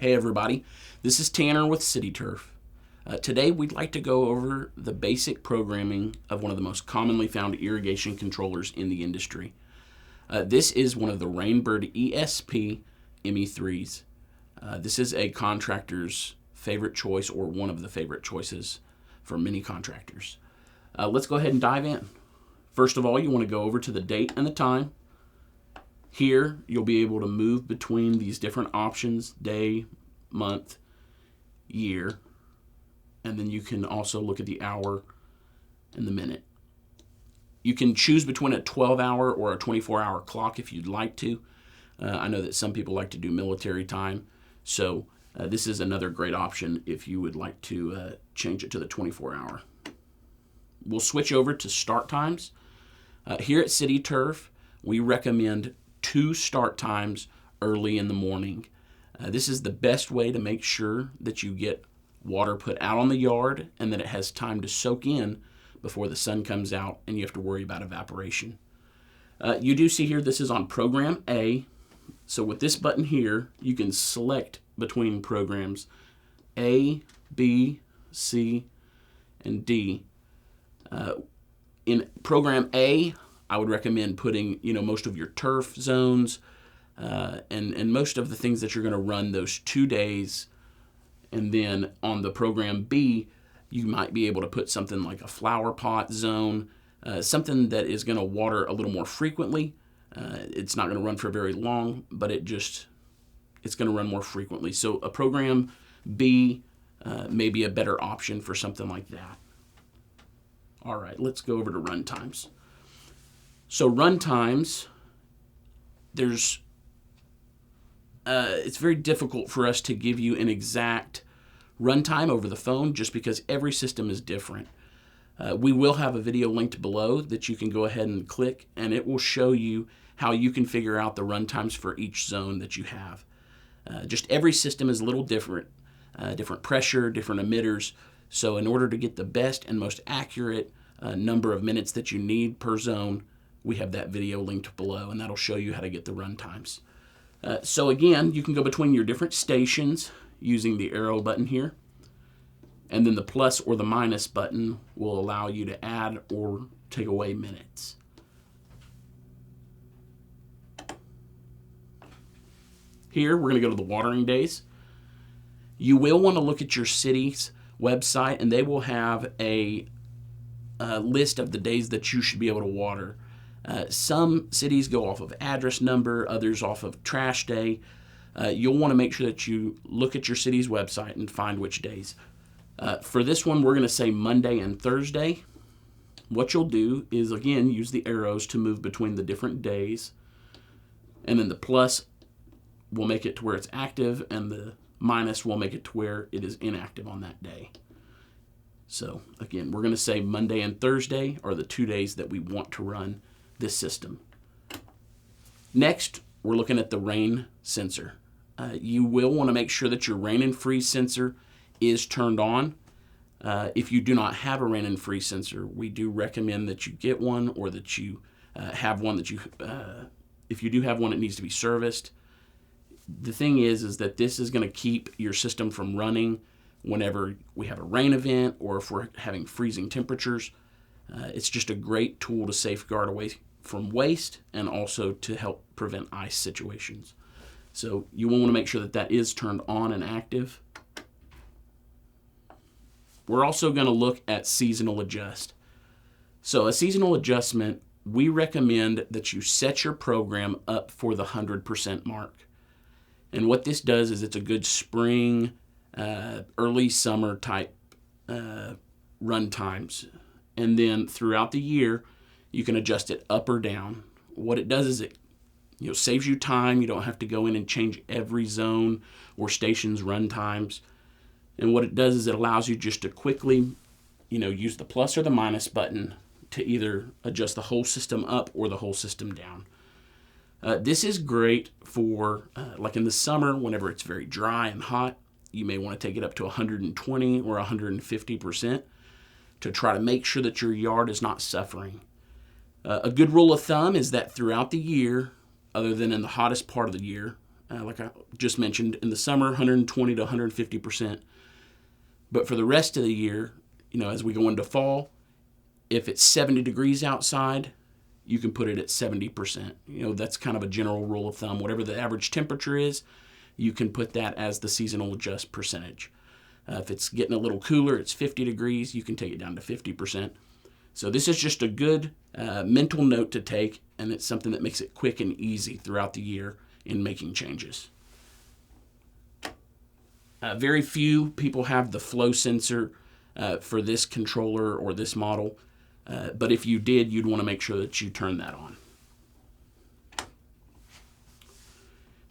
Hey everybody, this is Tanner with CityTurf. Today we'd like to go over the basic programming of one of the most commonly found irrigation controllers in the industry. This is one of the Rainbird ESP ME3s. This is a contractor's favorite choice, or one of the favorite choices for many contractors. Let's go ahead and dive in. First of all, you want to go over to the date and the time. Here, you'll be able to move between these different options: day, month, year, and then you can also look at the hour and the minute. You can choose between a 12-hour or a 24-hour clock if you'd like to. I know that some people like to do military time, so this is another great option if you would like to change it to the 24-hour. We'll switch over to start times. Here at CityTurf, we recommend 2 start times early in the morning. This is the best way to make sure that you get water put out on the yard and that it has time to soak in before the sun comes out and you have to worry about evaporation. You do see here this is on program A. So with this button here, you can select between programs A, B, C, and D. In program A, I would recommend putting, most of your turf zones and most of the things that you're going to run those 2 days. And then on the program B, you might be able to put something like a flower pot zone, something that is going to water a little more frequently. It's not going to run for very long, but it's going to run more frequently. So a program B may be a better option for something like that. All right, let's go over to run times. So run times, it's very difficult for us to give you an exact runtime over the phone just because every system is different. We will have a video linked below that you can go ahead and click, and it will show you how you can figure out the runtimes for each zone that you have. Just every system is a little different, different pressure, different emitters. So in order to get the best and most accurate number of minutes that you need per zone, we have that video linked below, and that'll show you how to get the run times. So again, you can go between your different stations using the arrow button here, and then the plus or the minus button will allow you to add or take away minutes. Here, we're going to go to the watering days. You will want to look at your city's website, and they will have a list of the days that you should be able to water. Some cities go off of address number, others off of trash day. You'll want to make sure that you look at your city's website and find which days. For this one, we're going to say Monday and Thursday. What you'll do is, again, use the arrows to move between the different days. And then the plus will make it to where it's active, and the minus will make it to where it is inactive on that day. So, again, we're going to say Monday and Thursday are the 2 days that we want to run this system. Next, we're looking at the rain sensor. You will want to make sure that your rain and freeze sensor is turned on. If you do not have a rain and freeze sensor, we do recommend that you get one, or that you have one if you do have one, it needs to be serviced. The thing is that this is going to keep your system from running whenever we have a rain event or if we're having freezing temperatures. It's just a great tool to safeguard away from waste and also to help prevent ice situations. So you will want to make sure that that is turned on and active. We're also going to look at seasonal adjust. So a seasonal adjustment, we recommend that you set your program up for the 100% mark. And what this does is it's a good spring, early summer type run times. And then throughout the year, you can adjust it up or down. What it does is it saves you time. You don't have to go in and change every zone or station's run times. And what it does is it allows you just to quickly, use the plus or the minus button to either adjust the whole system up or the whole system down. This is great for, like in the summer, whenever it's very dry and hot. You may want to take it up to 120 or 150% to try to make sure that your yard is not suffering. A good rule of thumb is that throughout the year, other than in the hottest part of the year, like I just mentioned, in the summer, 120 to 150%. But for the rest of the year, as we go into fall, if it's 70 degrees outside, you can put it at 70%. That's kind of a general rule of thumb. Whatever the average temperature is, you can put that as the seasonal adjust percentage. If it's getting a little cooler, it's 50 degrees, you can take it down to 50%. So this is just a good mental note to take, and it's something that makes it quick and easy throughout the year in making changes. Very few people have the flow sensor for this controller or this model, but if you did, you'd want to make sure that you turn that on.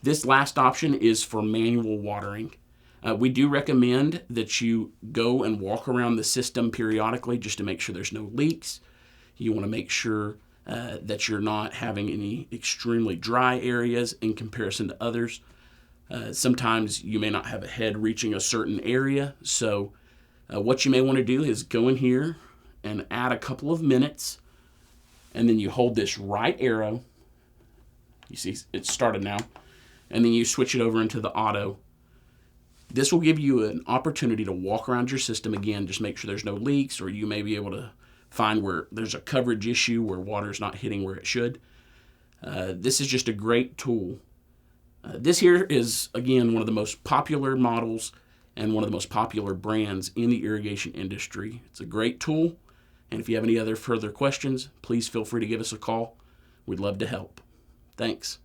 This last option is for manual watering. We do recommend that you go and walk around the system periodically just to make sure there's no leaks. You want to make sure that you're not having any extremely dry areas in comparison to others. Sometimes you may not have a head reaching a certain area, so what you may want to do is go in here and add a couple of minutes, and then you hold this right arrow. You see it's started now, and then you switch it over into the auto. This will give you an opportunity to walk around your system again, just make sure there's no leaks, or you may be able to find where there's a coverage issue where water's not hitting where it should. This is just a great tool. This here is, again, one of the most popular models and one of the most popular brands in the irrigation industry. It's a great tool, and if you have any other further questions, please feel free to give us a call. We'd love to help. Thanks.